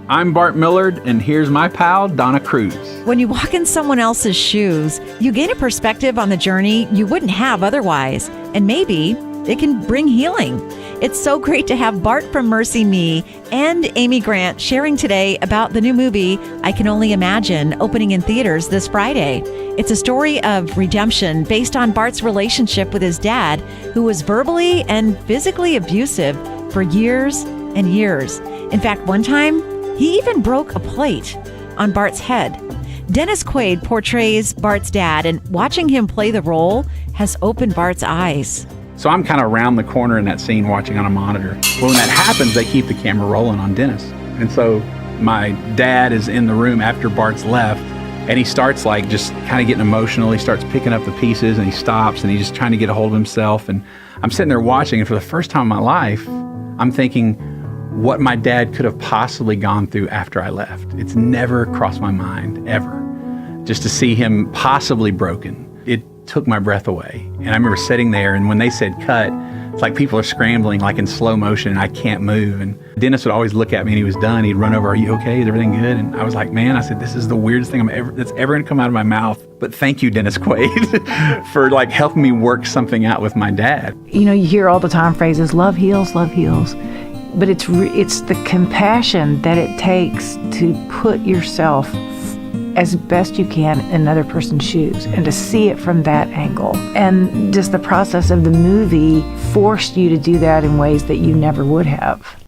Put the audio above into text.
I'm Bart Millard, and here's my pal, Donna Cruz. When you walk in someone else's shoes, you gain a perspective on the journey you wouldn't have otherwise, and maybe it can bring healing. It's so great to have Bart from Mercy Me and Amy Grant sharing today about the new movie, I Can Only Imagine, opening in theaters this Friday. It's a story of redemption based on Bart's relationship with his dad, who was verbally and physically abusive for years and years. In fact, one time, he even broke a plate on Bart's head. Dennis Quaid portrays Bart's dad, and watching him play the role has opened Bart's eyes. So I'm kind of around the corner in that scene watching on a monitor. Well, when that happens, they keep the camera rolling on Dennis. And so my dad is in the room after Bart's left, and he starts like just kind of getting emotional. He starts picking up the pieces, and he stops, and he's just trying to get a hold of himself. And I'm sitting there watching, and for the first time in my life, I'm thinking what my dad could have possibly gone through after I left. It's never crossed my mind, ever. Just to see him possibly broken, it took my breath away. And I remember sitting there, and when they said cut, it's like people are scrambling like in slow motion, and I can't move. And Dennis would always look at me, and he was done. He'd run over, "Are you okay? Is everything good?" And I was like, man, I said, this is the weirdest thing that's ever gonna come out of my mouth. But thank you, Dennis Quaid, for like helping me work something out with my dad. You know, you hear all the time phrases, love heals, love heals. But it's the compassion that it takes to put yourself as best you can in another person's shoes and to see it from that angle. And just the process of the movie forced you to do that in ways that you never would have.